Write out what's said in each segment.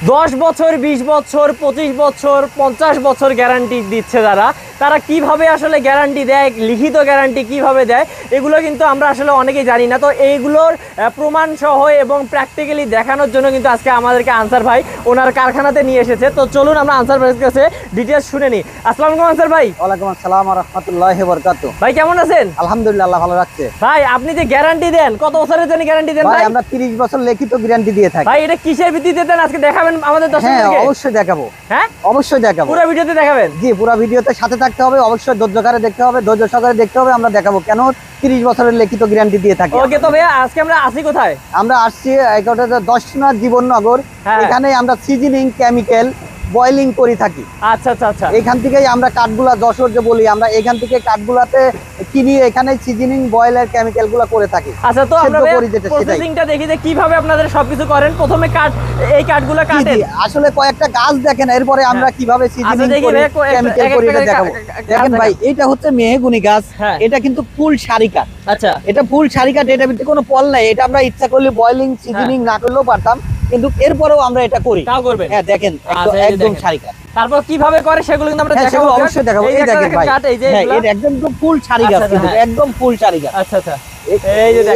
10 বছর 20 বছর 25 বছর 50 বছর গ্যারান্টি দিচ্ছে তারা কিভাবে আসলে গ্যারান্টি দেয়, লিখিত গ্যারান্টি কিভাবে দেয়, এগুলো কিন্তু আমরা আসলে অনেকেই জানি না। তো এইগুলোর প্রমাণ সহ এবং প্র্যাকটিক্যালি দেখানোর জন্য কিন্তু আজকে আমাদেরকে আনসার ভাই ওনার কারখানাতে নিয়ে এসেছে। তো চলুন আমরা আনসার ভাইয়ের কাছে ডিটেইলস শুনে নিই। আসসালামু আলাইকুম আনসার ভাই। ওয়ালাইকুম আসসালাম ওয়া রাহমাতুল্লাহি ওয়া বারাকাতুহু। ভাই কেমন আছেন? আলহামদুলিল্লাহ, আল্লাহ ভালো রাখছে। ভাই আপনি যে গ্যারান্টি দেন, কত বছরের জন্য গ্যারান্টি দেন? ভাই আমরা 30 বছর লিখিত গ্যারান্টি দিয়ে থাকি। ভাই এটা কিসের ভিত্তিতে দেন আজকে দেখাবেন আমাদের দর্শকদেরকে? হ্যাঁ অবশ্যই দেখাবো। হ্যাঁ অবশ্যই দেখাবো। পুরো ভিডিওতে দেখাবেন? জি, পুরো ভিডিওতে সাথে থাকতে হবে, অবশ্যই ধৈর্য সহকারে দেখতে হবে, ধৈর্য সহকারে দেখতে হবে। আমরা দেখাবো কেন 30 বছরের লিখিত গ্যারান্টি দিয়ে থাকি। ওকে, তো ভাইয়া আজকে আমরা আসি কোথায়? আমরা আসছি এইটা দশনাথ জীবননগর। এখানে আমরা সিজনিং কেমিক্যাল বয়লিং করে থাকি। আচ্ছা আচ্ছা আচ্ছা। এখান থেকেই আমরা কাঠগুলা যশোর যে বলি, আমরা এখান থেকে কাঠগুলাতে কিনি, এখানে সিজনিং বয়েলার কেমিক্যাল গুলা করে থাকি। আচ্ছা, তো আমরা প্রসেসিংটা দেখি যে কিভাবে আপনাদের সবকিছু করেন। প্রথমে কাঠ, এই কাঠগুলো কাটেন। আসলে কয়েকটা গাছ দেখেন, এরপরে আমরা কিভাবে সিজনিং করি, কেমিক্যাল করি এটা দেখাবো। দেখেন ভাই, এটা হচ্ছে মেহগুনি গাছ, এটা কিন্তু ফুল সারি কাঠ। আচ্ছা, এটা ফুল সারি কাঠ, এটা ভিতরে কোনো ফল নাই। এটা আমরা ইচ্ছা করলে বয়লিং সিজনিং না করলেও পারতাম, কিন্তু এরপরেও আমরা এটা করি। তাও করবেন? হ্যাঁ দেখেন, একদম সারি কাঠ। তারপর কিভাবে করে সেগুলো কিন্তু আমরা দেখাবো, অবশ্যই দেখাবো। এই দেখেন ভাই, এটা একদম তো ফুল সারি গাছ, একদম ফুল সারি গাছ। আচ্ছা আচ্ছা।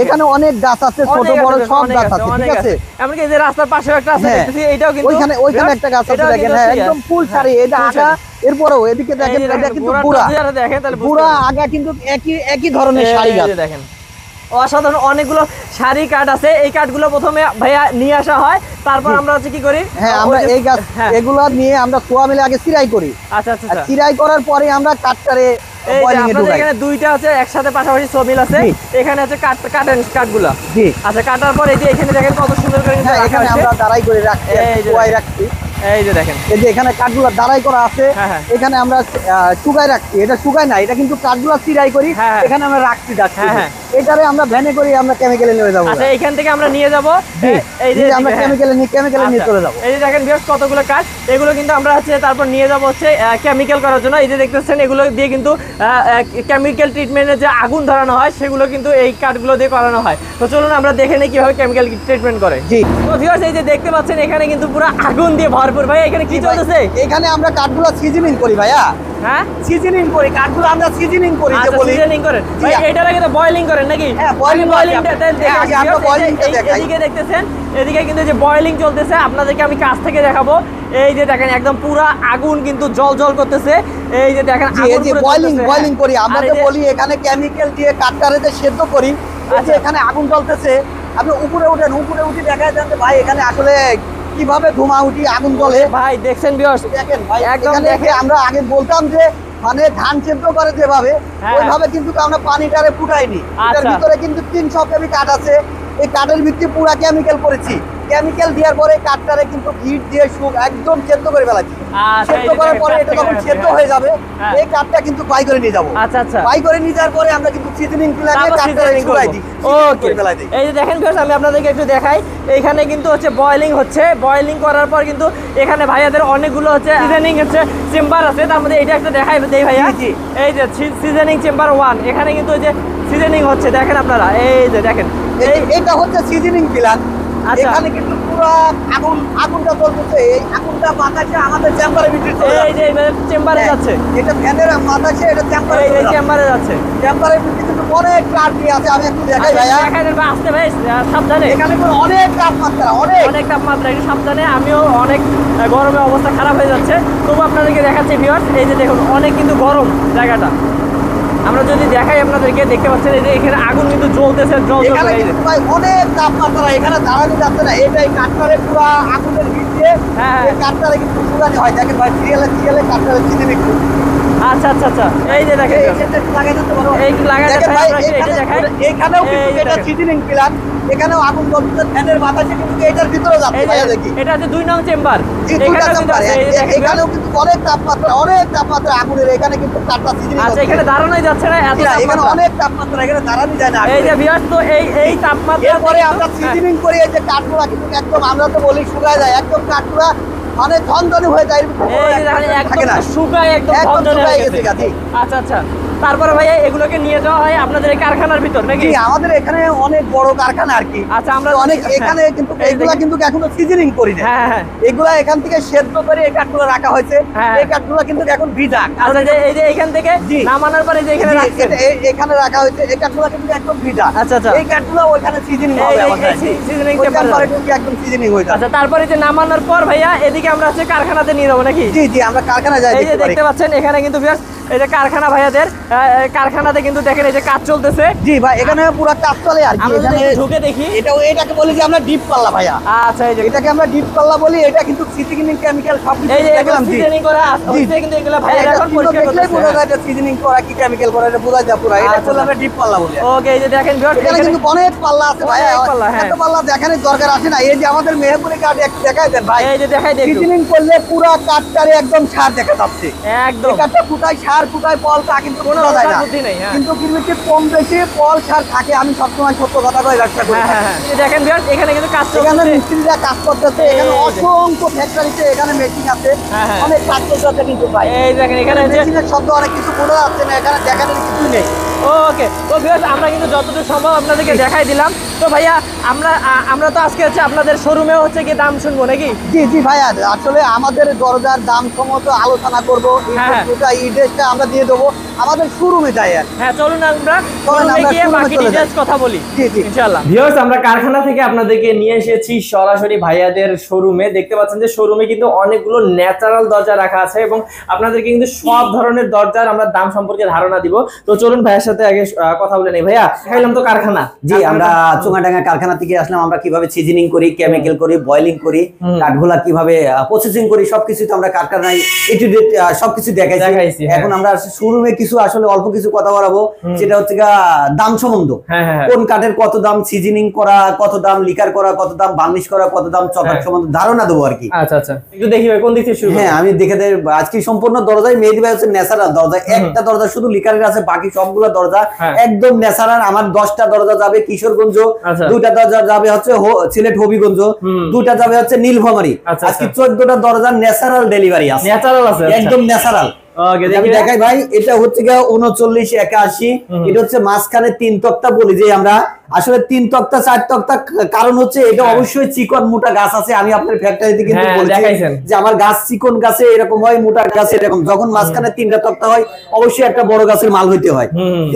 এখানে অনেক গাছ আছে, ছোট বড় সব গাছ আছে, ঠিক আছে? এমনকি এই যে রাস্তার পাশে একটা আছে দেখতেছি, এটাও কিন্তু ওইখানে একটা গাছ আছে দেখেন, একদম ফুল সারি। এটা আগা, এরপরও এদিকে দেখেন, এটা কিন্তু পুরা আগা কিন্তু একই ধরনের সারি গাছ দেখেন। অসাধারণ অনেকগুলো সারি কাঠ আছে। এই কাঠগুলো প্রথমে ভাইয়া নিয়ে আসা হয়, তারপর আমরা হচ্ছে কি করি? হ্যাঁ, আমরা এই গাছ এগুলো নিয়ে আমরা সোয়া মিলে আগে চিরাই করি। আচ্ছা আচ্ছা। চিরাই করার পরে আমরা কাঠটারে এখানে দুইটা আছে একসাথে, পাশাপাশি সমিল আছে। এখানে আছে কাঠগুলা। আচ্ছা, কাটার পর এই যে এখানে দেখেন কত সুন্দর করে এখানে আমরা দাঁড়াই করে রাখছি, রাখছি। এই যে দেখেন, এই যে এখানে কাঠগুলা দাঁড়াই করা আছে, এখানে আমরা শুকায় রাখছি। এটা শুকায় না, এটা কিন্তু কাঠগুলা চিরাই করি, এখানে আমরা রাখছি। এটারে আমরা ভ্যানে করে আমরা কেমিক্যালে নিয়ে যাবো। আচ্ছা, এখান থেকে আমরা নিয়ে যাবো, এই যে আমরা কেমিক্যালে নিয়ে চলে যাবো। এই যে দেখেন ভিউয়ার্স, কতগুলো কাঠ, এগুলো কিন্তু আমরা হচ্ছে তারপর নিয়ে যাবো হচ্ছে কেমিক্যাল করার জন্য। এই যে দেখতেছেন, এগুলো দিয়ে কিন্তু কেমিক্যাল ট্রিটমেন্টের যে আগুন ধরানো হয়, সেগুলো কিন্তু এই কাঠগুলো দিয়ে করানো হয়। তো চলুন আমরা দেখে নিই কিভাবে কেমিক্যাল ট্রিটমেন্ট করে। জি, তো ভিউয়ার্স এই যে দেখতে পাচ্ছেন, এখানে কিন্তু পুরো আগুন দিয়ে ভরপুর। ভাই এখানে কি চলতেছে? এখানে আমরা কাঠগুলো সিজনিং করি ভাইয়া। হ্যাঁ, সিজনিং করি কাঠগুলো, আমরা সিজনিং করি। যে বলি সিজনিং করেন ভাই, এটারে কিন্তু বয়লিং করেন নাকি? হ্যাঁ, এদিকে দেখতেছেন, এদিকে কিন্তু যে বয়লিং চলতেছে, আপনাদেরকে আমি কাছ থেকে দেখাবো। এই যে দেখেন, একদম পুরো আগুন কিন্তু জল করতেছে। এই যে দেখেন, বয়লিং করি আমরা। যে বলি এখানে কেমিক্যাল দিয়ে কাঠটারে সেদ্ধ করি। এখানে আগুন জ্বলতেছে, আপনি উপরে উঠেন, উপরে উঠে দেখা যাচ্ছে ভাই এখানে আসলে কিভাবে ধোঁয়া উঠি, আগুন জ্বলে। ভাই দেখছেন ভিউয়ার্স, দেখেন ভাই, এখানে আমরা আগে বলতাম যে মানে ধান সেদ্ধ করে যেভাবে, ওইভাবে কিন্তু আমরা পানিটারে ফুটাইনি। এর ভিতরে কিন্তু 300 কেমি কাঠ আছে। এই কাঠের ভিতরে পুরা কেমিক্যাল করেছি। কেমিক্যাল দেওয়ার পরে কাঠটারে কিন্তু হিট দিয়ে একদম সেদ্ধ করে ফেলাচ্ছি। সেদ্ধ করার পরে এটা যখন সেদ্ধ হয়ে যাবে, এই কাঠটা কিন্তু বাই করে নিয়ে যাবো। আচ্ছা আচ্ছা। বাই করে নিয়ে যাওয়ার পরে আমরা কিন্তু সিজনিং লাগিয়ে কাঠটারে শুকাই দিই। ওকে, এই যে দেখেন ভিউয়ার্স, আমি আপনাদেরকে একটু দেখাই। এইখানে কিন্তু হচ্ছে বয়লিং হচ্ছে। বয়লিং করার পর কিন্তু এখানে ভাইয়াদের অনেকগুলো হচ্ছে সিজনিং হচ্ছে চেম্বার আছে। তার মধ্যে এটা একটা দেখাই দেই ভাইয়া। এই যে সিজনিং চেম্বার 1, এখানে কিন্তু ওই যে সিজনিং হচ্ছে, দেখেন আপনারা। এই যে দেখেন, এইটা হচ্ছে সিজনিং প্ল্যান। এখানে কিন্তু পুরো আগুনটা জ্বলতেছে। এই আগুনটা বাতাসে আমাদের চেম্বারে ভিতরে চলে যাচ্ছে। এই যে চেম্বারে যাচ্ছে, এটা ফ্যানের বাতাসে এটা চেম্বারে, এই চেম্বারে যাচ্ছে। চেম্বারের ভিতরে কিন্তু অনেক কাঠ দিয়ে আছে। আমি একটু দেখাই ভাইয়া, দেখাই দেব। আসতে ভাই, সাবধানে। এখানে অনেক তাপমাত্রা, অনেক তাপমাত্রা, একটু সাবধানে। আমিও অনেক গরমে অবস্থা খারাপ হয়ে যাচ্ছে, তবু আপনাদেরকে দেখাচ্ছি ভিউয়ার্স। এই যে দেখুন, অনেক কিন্তু গরম জায়গাটা। আমরা যদি দেখাই আপনাদেরকে, দেখতে পাচ্ছেন এই যে এখানে আগুন কিন্তু জ্বলতেছে। অনেক তাপমাত্রা, এখানে দাঁড়ানো যাচ্ছে না। এটাই কাঠটারে পুরো আগুনের হিট দিয়ে কাঠটারে কিন্তু পুরানি হয়। দেখেন ভাই, সিরিয়ালে কাঠটারে চিনে একটু। আচ্ছা আচ্ছা আচ্ছা। এই যে দেখেন, এখানেও কিন্তু এটা সিজনিং প্ল্যান। এখানেও আগুন জ্বলছে, ফ্যানের বাতাসে কিন্তু এটার ভিতরে যাচ্ছে। এটা হচ্ছে 2 নং চেম্বার। এখানেও কিন্তু অনেক তাপমাত্রা আগুনের। এখানে কিন্তু কাঠটা সিজনিং। আচ্ছা, এখানে দাঁড়ানোই যাচ্ছে না, এখানে অনেক তাপমাত্রা, এখানে দাঁড়ানো যায় না। এই যে ভিউয়ার্স, তো এই তাপমাত্রা পরে আমরা সিজনিং করি। এই যে কাঠগুলা কিন্তু একদম, আমরা তো বলি শুকায় যায়, একদম কাঠগুলা মানে ঝনঝনে হয়ে যায়। শুকায় একদম ঝনঝনে হয়ে গেছে। আচ্ছা আচ্ছা। তারপরে ভাইয়া এগুলোকে নিয়ে যাওয়া হয় আপনাদের এই কারখানার ভিতর নাকি? জি, আমাদের এখানে অনেক বড় কারখানা আর কি। আচ্ছা, আমরা অনেক এখানে কিন্তু এগুলা কিন্তু এখনো সিজনিং করি না। হ্যাঁ, এগুলা এখান থেকে সেদ্ধ করে এই কাঠগুলো রাখা হয়েছে। এই কাঠগুলো কিন্তু এখন ভিজা। আচ্ছা, এই যে এখান থেকে নামানোর পরে যে এখানে রাখছেন, এখানে রাখা হয়েছে, এই কাঠগুলো কিন্তু একদম ভিজা। আচ্ছা আচ্ছা, এই কাঠগুলো ওখানে সিজনিং হবে আমাদের। সিজনিং টেম্পারে কিন্তু একদম সিজনিং হয়ে যায়। আচ্ছা, তারপরে যে নামানোর পর ভাইয়া এদিকে আমরা হচ্ছে কারখানাতে নিয়ে যাবো নাকি? জি জি, আমরা কারখানায় যাই। এই যে দেখতে পাচ্ছেন এখানে কিন্তু ভিউয়ার্স এই যে কারখানা ভাইয়াদের কারখানাতে কিন্তু দেখেন এই যে কাজ চলতেছে। জি ভাই, এখানে পুরো কাজ চলে আর কি। আমরা এখানে ঢুকে দেখি, এটাকে বলি যে আমরা ডিপ পাল্লা ভাইয়া। আচ্ছা, এই যে এটাকে আমরা ডিপ পাল্লা বলি। এটা কিন্তু সিজনিং কেমিক্যাল সব কিছু এই যে দেখলাম। জি, সিজনিং করা আছে কিন্তু এগুলা ভাইয়া এখন পরিষ্কার দেখলেই বোঝা করতেছে। যায় এটা সিজনিং করা কি কেমিক্যাল করা, এটা বোঝা যায় পুরো। এটা বলে আমরা ডিপ পাল্লা বলি। ওকে, এই যে দেখেন ভিউয়ার্স এখানে কিন্তু অনেক পাল্লা আছে ভাইয়া। অনেক পাল্লা, হ্যাঁ। এত পাল্লা দেখানোর দরকার আছে না। এই যে আমাদের মেহেরপুরে কাঠ একটু দেখাই দেন ভাই। এই যে দেখাই দেখুন, সিজনিং করলে পুরো কাঠটারে একদম ছাড় দেখা যাচ্ছে। একদম এই কাঠটা ফুটায় সার, ফুটায় পল, তা কিন্তু কোনো বোঝা যায় না। বুদ্ধি নেই। হ্যাঁ, কিন্তু কিন্তু কম বেশি পল সার থাকে। আমি সবসময় সত্য কথা কই ব্যবসা করি। হ্যাঁ, এই যে দেখেন ভিউয়ার্স এখানে কিন্তু কাজ এখানে চলতেছে। মিস্ত্রিরা কাজ করতেছে। এখানে অসংখ্য ফ্যাক্টরিতে এখানে মেশিন আছে। হ্যাঁ, অনেক কাজ করতেছে কিন্তু ভাই। এই দেখেন এখানে হচ্ছে মেশিনের শব্দ অনেক কিছু বোঝা যাচ্ছে না। এখানে দেখানোর কিছুই নেই। ওকে, তো ভিউয়ার্স আমরা কিন্তু যতটুকু সম্ভব আপনাদেরকে দেখাই দিলাম। তো ভাইয়া আমরা তো আজকে হচ্ছে আপনাদের শোরুমে হচ্ছে কি দাম শুনবো নাকি? জি জি ভাইয়া, আসলে আমাদের দরজার দাম সমত আলোচনা করবো। এই ড্রেসটা আমরা দিয়ে দেবো। আমাদের শোরুমে যাই আর। হ্যাঁ, চলুন আমরা আমরা গিয়ে শোরুমে বাকি চলে যাই। ডিটেইলস কথা বলি। জি জি ইনশাআল্লাহ। ভিউয়ার্স আমরা কারখানা থেকে আপনাদেরকে নিয়ে এসেছি সরাসরি ভাইয়াদের শোরুমে। দেখতে পাচ্ছেন যে শোরুমে কিন্তু অনেকগুলো ন্যাচারাল দরজা রাখা আছে এবং আপনাদেরকে কিন্তু সব ধরনের দরজার আমরা দাম সম্পর্কে ধারণা দিব। তো চলুন ভাইয়ের সাথে আগে কথা বলে নেই। ভাইয়া খাইলাম তো কারখানা। জি, আমরা চুঙ্গাডাঙ্গা কারখানা থেকে আসলাম। আমরা কিভাবে সিজনিং করি, কেমিক্যাল করি, বয়লিং করি, কাঠগুলা কিভাবে প্রসেসিং করি, সবকিছু তো আমরা কারখানায় সবকিছু দেখাইছি। এখন আমরা শোরুমে কিছু আসলে অল্প কিছু কথা বলাবো, সেটা হচ্ছে দাম সম্বন্ধ। কোন কাঠের কত দাম, সিজনিং করা কত দাম, লিকার করা কত দাম, বার্নিশ করা কত দাম, চকাট সম্বন্ধে ধারণা দেবো আর কি। আচ্ছা আচ্ছা, একটু দেখি ভাই কোন দিক থেকে শুরু। হ্যাঁ, আমি দেখে দেই। আজকে সম্পূর্ণ দরজায় মেহেদী ভাই হচ্ছে ন্যাচারাল দরজা। একটা দরজা শুধু লিকারের আছে, বাকি সবগুলো দরজা একদম ন্যাচারাল। আমার 10টা দরজা যাবে কিশোরগঞ্জ, 2টা দরজা যাবে হচ্ছে সিলেট হবিগঞ্জ, 2টা যাবে হচ্ছে নীলফামারী। আজকে 14টা দরজা ন্যাচারাল ডেলিভারি আছে, ন্যাচারাল আছে, একদম ন্যাচারাল। আমি দেখাই ভাই, এটা হচ্ছে 3981। এটা হচ্ছে মাঝখানে 3 তক্তা বলি যে আমরা আসলে 3 তক্তা 4 তক্তা, কারণ হচ্ছে এটা অবশ্যই চিকন মোটা গাছ আছে। আমি আপনার ফ্যাক্টরিতে কিন্তু বলেছি যে আমার গাছ চিকন গাছে এরকম হয়, মোটা গাছে এরকম। যখন মাঝখানে 3টা তক্তা হয় অবশ্যই একটা বড় গাছের মাল হইতে হয়।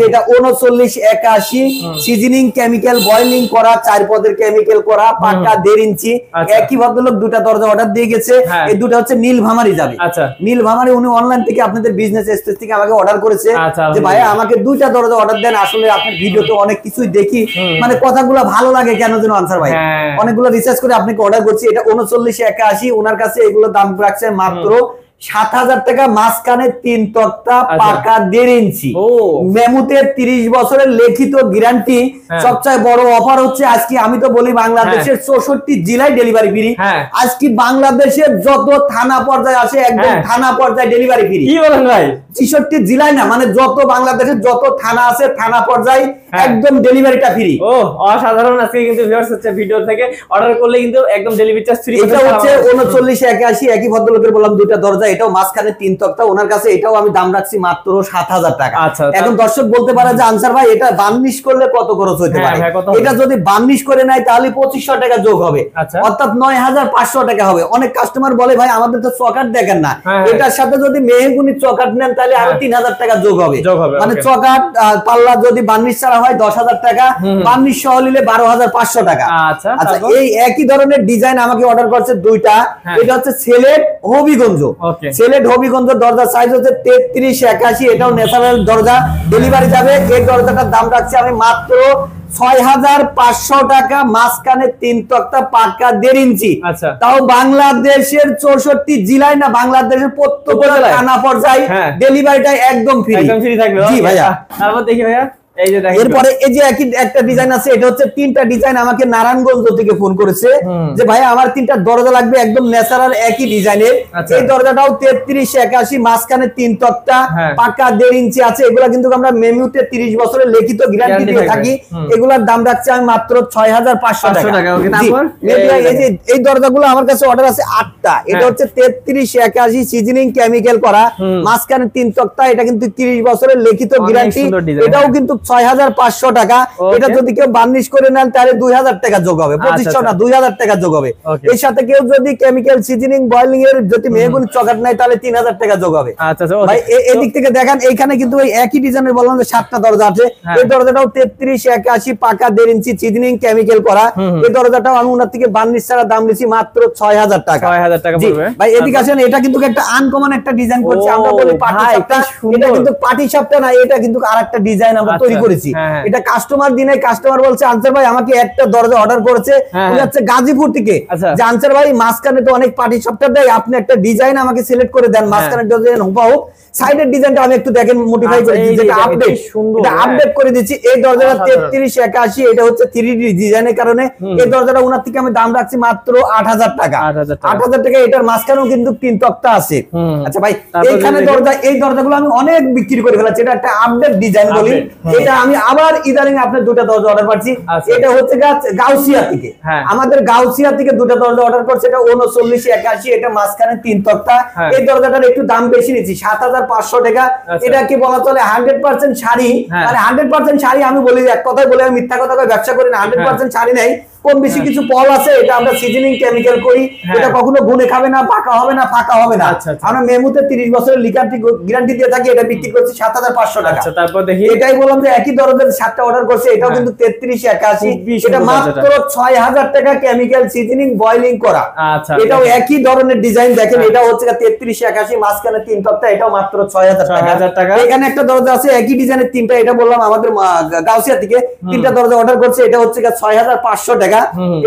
এটা 3981 সিজনিং কেমিক্যাল বয়লিং করা, 4 পদের কেমিক্যাল করা, পাকা 1.5 ইঞ্চি। একই ভদ্রলোক 2টা দরজা অর্ডার দিয়ে গেছে। এই 2টা হচ্ছে নীলফামারী যাবে। নীলফামারী উনি অনলাইন থেকে আপনাদের বিজনেস স্পেস থেকে আমাকে অর্ডার করেছে যে ভাই আমাকে 2টা দরজা অর্ডার দেন। আসলে আপনার ভিডিওতে অনেক কিছুই দেখি, মানে কথাগুলো ভালো লাগে কেন যেন আনসার ভাই, অনেকগুলো রিসার্চ করে আপনাকে অর্ডার করছি। এটা 3981। ওনার কাছে এগুলো দাম রাখছে মাত্র 7,000 টাকা। মাঝখানে 3 তক্তা, পাকা 1.5 ইঞ্চি, মেমুতে 30 বছরের লিখিত গ্যারান্টি। সবচেয়ে বড় অফার হচ্ছে আজকে আমি তো বলি বাংলাদেশের 64 জেলায় ডেলিভারি ফ্রি। আজকে বাংলাদেশের যত থানা পর্যায়ে আসে একদম থানা পর্যায়ে ডেলিভারি ফ্রি। কি বলেন ভাই? 64 জেলায় না, মানে যত বাংলাদেশের যত থানা আছে থানা পর্যায়ে একদম ডেলিভারিটা ফ্রি। ও অসাধারণ। আজকে কিন্তু ভিউয়ার্স হচ্ছে ভিডিও থেকে অর্ডার করলে কিন্তু একদম ডেলিভারি চার্জ ফ্রি। এটা হচ্ছে 3981। একই ভদ্রলোকের বললাম 2টা দরজা, এটাও মাঝখানে 3 তক্তা। ওনার কাছে এটাও আমি দাম রাখছি মাত্র 7,000 টাকা। এখন দর্শক বলতে পারে যে আনসার ভাই এটা বার্নিশ করলে কত খরচ হতে পারে? এটা যদি বার্নিশ করে নেয় তাহলে 2500 টাকা যোগ হবে, অর্থাৎ 9500 টাকা হবে। অনেক কাস্টমার বলে ভাই আমাদের তো চকাট দেখেন না, এটার সাথে যদি মেহগুনি চকাট নেন তাহলে আরো 3000 টাকা যোগ হবে। মানে চকাট পাল্লা যদি বার্নিশ ছাড়া হয় 10,000 টাকা, বার্নিশ সহ নিলে 12,500 টাকা। আচ্ছা, এই একই ধরনের ডিজাইন আমাকে অর্ডার করছে 2টা। এটা হচ্ছে সিলেট হবিগঞ্জ। সিলেট হবিগঞ্জ দরজা সাইজ হচ্ছে 3381। এটাও ন্যাচারাল দরজা, ডেলিভারি যাবে। এই দরজাটার দাম রাখছি আমি মাত্র 6,500 টাকা। মাঝখানে 3 তক্তা, পাকা 1.5 ইঞ্চি। তাও বাংলাদেশের 64 জেলায় না, বাংলাদেশের প্রত্যেকটা থানা পর্যায়ে ডেলিভারিটা একদম ফ্রি। একদম ফ্রি থাকবে। জি ভাইয়া। তারপর দেখি ভাইয়া এই যে দেখেন, এরপরে এই যে একটা ডিজাইন আছে, এটা হচ্ছে 3টা ডিজাইন আমাকে নারায়ণগঞ্জ থেকে ফোন করেছে যে ভাই আমার 3টা দরজা লাগবে একদম ন্যাচারাল একই ডিজাইনের। এই দরজাটাও 3381, মাঝখানে 3 তক্তা, পাকা 1.5 ইঞ্চি আছে। এগুলা কিন্তু আমরা মেমুতে 30 বছরের লিখিত গ্যারান্টি দিয়ে থাকি। এগুলার দাম রাখছি আমি মাত্র 6500 টাকা। ওকে, তারপর এই যে এই দরজাগুলো আমার কাছে অর্ডার আছে 8টা। এটা হচ্ছে 3381 সিজনিং কেমিক্যাল করা, মাঝখানে 3 তক্তা। এটা কিন্তু 30 বছরের লিখিত গ্যারান্টি। এটাও কিন্তু 6500 টাকা। এটা যদি কেউ বার্নিশ করে নেন তাহলে 2000 টাকা যোগ হবে, 2500 না 2000 টাকা যোগ হবে। এর সাথে কেউ যদি কেমিক্যাল সিজনিং বয়েলিং এর যদি মেহগুনি চকাট নাই তাহলে 3000 টাকা যোগ হবে। ভাই এই দিক থেকে দেখেন, এইখানে কিন্তু ওই একই ডিজাইনের বললাম যে 7টা দরজা আছে। এই দরজাটাও 3381, পাকা 1.5 ইঞ্চি সিজনিং কেমিক্যাল করা। এই দরজাটাও আমি ওনার থেকে বার্নিশ ছাড়া দাম নিছি মাত্র 6000 টাকা। 6000 টাকা পড়বে। ভাই এদিকে আসেন, এটা কিন্তু একটা আনকমন একটা ডিজাইন করছি আমরা, বলি পাটি সাপটা। এটা কিন্তু পাটি সাপটা না, এটা কিন্তু আরেকটা ডিজাইন আমরা তৈরি করেছি। এটা কাস্টমার দিনে কাস্টমার বলছে আনসার ভাই আমাকে একটা দরজা অর্ডার করেছে, উনি হচ্ছে গাজীপুর থেকে, যে আনসার ভাই মাঝখানে তো অনেক পাটি সাপটা দেয়, আপনি একটা ডিজাইন আমাকে সিলেক্ট করে দেন, মাঝখানে ডিজাইন হুবহু সাইডের ডিজাইনটা আমি একটু দেখেন মডিফাই করে দিয়েছি, যেটা আপডেট, এটা আপডেট করে দিয়েছি। এই দরজাটা 3381, এটা হচ্ছে 3D ডিজাইনের কারণে এই দরজাটা ওনার থেকে আমি দাম রাখছি মাত্র 8000 টাকা। 8000 টাকা। এটার মাঝখানেও কিন্তু 3 তক্তা আছে। আচ্ছা ভাই, এইখানে দরজা, এই দরজাগুলো আমি অনেক বিক্রি করে ফেলেছি, এটা একটা আপডেট ডিজাইন বলি। এটা আমি আবার ইদানিং আপনার 2টা দরজা অর্ডার করছি। এটা হচ্ছে গাউসিয়া থেকে, আমাদের গাউসিয়া থেকে 2টা দরজা অর্ডার করছে। এটা 3981, এটা মাঝখানে 3 তক্তা। এই দরজাটার একটু দাম বেশি নিচ্ছি, 7500 টাকা। এটা কি বলা চলে 100% শাড়ি, মানে 100% শাড়ি। আমি বলি এক কথায় বলে আমি মিথ্যা কথা ব্যবসা করি না, 100% শাড়ি নাই, কম বেশি কিছু পল আছে। এটা আমরা সিজনিং কেমিক্যাল করি, এটা কখনো গুনে খাবে না, পাকা হবে না, ফাঁকা হবে না। আমরা মেমুতে 30 বছরের গ্যারান্টি দিয়ে থাকি। এটা বিক্রি করছি 7500 টাকা। আচ্ছা, তারপর দেখি, এটাই বললাম যে একই দরজার 7টা অর্ডার করছে। এটাও কিন্তু 3381, এটা মাত্র 6000 টাকা কেমিক্যাল সিজনিং বয়েলিং করা। আচ্ছা, এটাও একই ধরনের ডিজাইন দেখেন। এটা হচ্ছে 3381, মাঝখানে 3 তক্তা। এটাও মাত্র 6000 টাকা। এখানে একটা দরজা আছে একই ডিজাইনের 3টা, এটা বললাম আমাদের গাউসিয়া থেকে 3টা দরজা অর্ডার করছে। এটা হচ্ছে 6500 টাকা।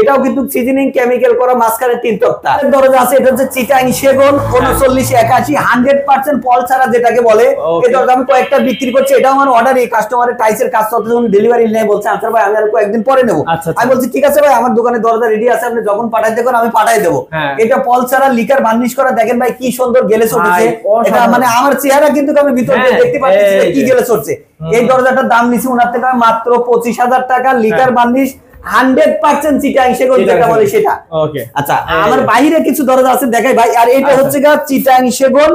এটাও কিন্তু সিজনিং কেমিক্যাল করা, মাঝখানে 3 তক্তা। দরজা আছে, এটা হচ্ছে চিটাং সেগুন 3981, 100% পল ছাড়া যেটাকে বলে। এই দরজা আমি কয়েকটা বিক্রি করছি। এটাও আমার অর্ডার, এই কাস্টমারের টাইসের কাজ চলতে যখন ডেলিভারি নেয় বলছে আচ্ছা ভাই আমি আর কয়েকদিন পরে নেব। আমি বলছি ঠিক আছে ভাই, আমার দোকানে দরজা রেডি আছে, আপনি যখন পাঠাইতে পারেন আমি পাঠাই দেবো। এটা পল ছাড়া লিকার বার্নিশ করা, দেখেন ভাই কি সুন্দর গেলে চলছে। এটা মানে আমার চেহারা কিন্তু আমি ভিতর দিয়ে দেখতে পাচ্ছি কি গেলে চলছে। এই দরজাটার দাম নিছি ওনার থেকে মাত্র 25000 টাকা, লিকার বার্নিশ 100% চিটাং সেগুন যেটা বলে সেটা। ওকে, আচ্ছা আমার বাইরে কিছু দরজা আছে দেখাই ভাই। আর এটা হচ্ছে চিটাং সেগুন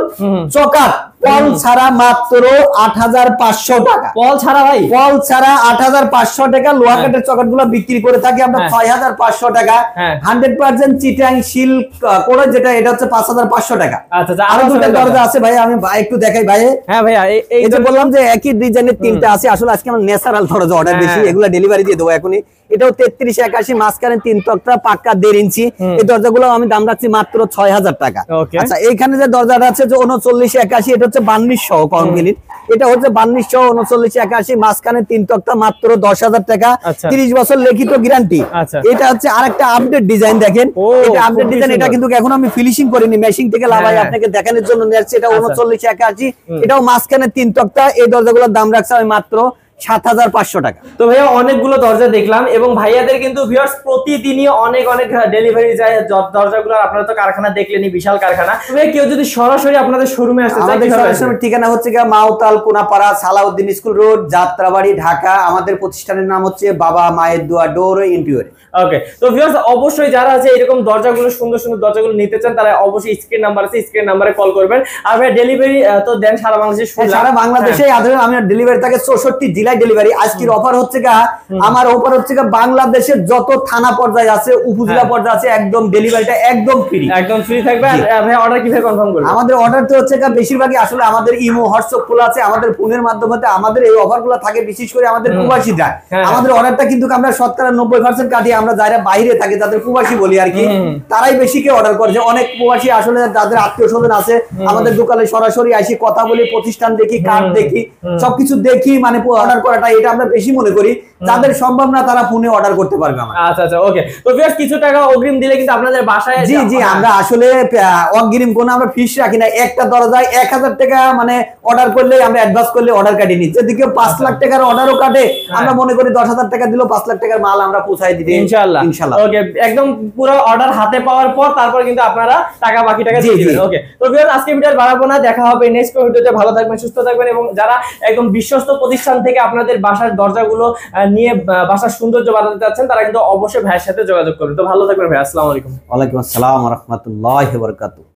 চকাট, পল ছাড়া মাত্র 8500 টাকা। পল ছাড়া ভাই, পল ছাড়া 8500 টাকা। লোহা কাঠের চকাটগুলো বিক্রি করে থাকি আমরা 6500 টাকা। 100% চিটাং সিল্ক করে যেটা, এটা হচ্ছে 5500 টাকা। আচ্ছা, আরো 2টা দরজা আছে ভাই, আমি একটু দেখাই ভাই। হ্যাঁ ভাই, এই যে বললাম যে একই ডিজাইনের 3টা আছে। আসলে আজকে আমার ন্যাচারাল দরজা অর্ডার বেশি, এগুলা ডেলিভারি দিয়ে দেবো এখনই। এটাও 3381, মাঝখানে 3 তক্তা, পাক্কা 1.5 ইঞ্চি। এই দরজাগুলো আমি দাম রাখছি মাত্র 6000 টাকা। আচ্ছা, এইখানে যে দরজাটা আছে যে 3981, এটা হচ্ছে বার্নিশ সহ কমপ্লিট। এটা হচ্ছে বার্নিশ সহ 3981, মাঝখানে 3 তক্তা, মাত্র 10000 টাকা। 30 বছর লিখিত গ্যারান্টি। এটা হচ্ছে আরেকটা আপডেট ডিজাইন দেখেন, এটা আপডেট ডিজাইন। এটা কিন্তু এখন আমি ফিনিশিং করিনি, মেশিং থেকে লাগাই আপনাকে দেখানোর জন্য নিয়ে আসছি। এটা 3981, এটাও মাঝখানে 3 তক্তা। এই দরজাগুলোর দাম রাখছি আমি মাত্র 7500 টাকা। তো ভাইয়া অনেকগুলো দরজা দেখলাম, এবং ভাইয়াদের কিন্তু ভিউয়ার্স প্রতিদিনই অনেক ডেলিভারি যায় দরজাগুলো। আপনারা তো কারখানা দেখলেনই, বিশাল কারখানা। তবে কেউ যদি সরাসরি আপনাদের শোরুমে আসতে চায়, আমাদের সরাসরি ঠিকানা হচ্ছে মাওতাল, কোনাপাড়া, সালাউদ্দিন স্কুল রোড, যাত্রাবাড়ি, ঢাকা। আমাদের প্রতিষ্ঠানের নাম হচ্ছে বাবা মায়ের দোয়া ডোর ইন্টেরিয়র। ওকে, তো ভিউয়ার্স অবশ্যই যারা আছে এরকম দরজাগুলো, সুন্দর সুন্দর দরজাগুলো নিতে চান, তারা অবশ্যই স্ক্রিন নাম্বার আছে, স্ক্রিন নাম্বারে কল করবেন। আর ভাই ডেলিভারি তো দেন সারা বাংলাদেশে? সারা বাংলাদেশে আমি ডেলিভারি থাকে 64 জেলায় ডেলিভারি। আজকের অফার হচ্ছে আমার অফার হচ্ছে বাংলাদেশের যত থানা পর্যায়ে আছে, উপজেলা পর্যায়ে আছে, একদম ডেলিভারিটা একদম ফ্রি, একদম ফ্রি থাকবে। আর ভাই অর্ডার কিভাবে কনফার্ম করবেন? আমাদের অর্ডার তো হচ্ছে বেশিরভাগই আসলে আমাদের ইমো হোয়াটসঅ্যাপ খোলা আছে, আমাদের ফোনের মাধ্যমে আমাদের এই অফারগুলো থাকে। বিশেষ করে আমাদের প্রবাসীরা, আমাদের অর্ডারটা কিন্তু আমরা শতকরা 90% কাটিয়ে আমরা যারা বাইরে থাকে তাদের প্রবাসী বলি আর কি, তারাই বেশি কে অর্ডার করছে। অনেক প্রবাসী আসলে যাদের আত্মীয় স্বজন আছে আমাদের দোকানে সরাসরি আসি, কথা বলি, প্রতিষ্ঠান দেখি, কার্ড দেখি, সবকিছু দেখি, মানে অর্ডার করাটা এটা আমরা বেশি মনে করি। যাদের সম্ভব না তারা ফোনে অর্ডার করতে পারবে আমার। আচ্ছা আচ্ছা ওকে। তো ভিউয়ার্স কিছু টাকা অগ্রিম দিলে কিন্তু আপনাদের বাসায় জি জি আমরা আসলে অগ্রিম কোনো আমরা ফিস রাখি না। একটা দরজায় 1000 টাকা মানে অর্ডার করলে আমরা অ্যাডভান্স করলে অর্ডার কাটিয়ে নিই। যদি কেউ 5 লাখ টাকার অর্ডারও কাটে আমরা মনে করি 10,000 টাকা দিলেও 5 লাখ টাকার মাল আমরা পৌঁছাই দিই ইনশাআল্লাহ। ওকে একদম পুরো অর্ডার হাতে পাওয়ার পর তারপর কিন্তু আপনারা টাকা বাকি টাকা দিয়ে দিবেন। ওকে তো ভিউয়ার্স আজকে ভিডিও বাড়াবো না, দেখা হবে নেক্সট ভিডিওতে। ভালো থাকবেন, সুস্থ থাকবেন এবং যারা একদম বিশ্বস্ত প্রতিষ্ঠান থেকে আপনাদের বাসার দরজাগুলো নিয়ে বাসার সৌন্দর্য বাড়াতে চাচ্ছেন তারা কিন্তু অবশ্যই ভাইয়ের সাথে যোগাযোগ করবেন। তো ভালো থাকবেন ভাই, আসসালামু আলাইকুম। ওয়ালাইকুম আসসালাম ওয়া রাহমাতুল্লাহি ওয়া বারাকাতুহু।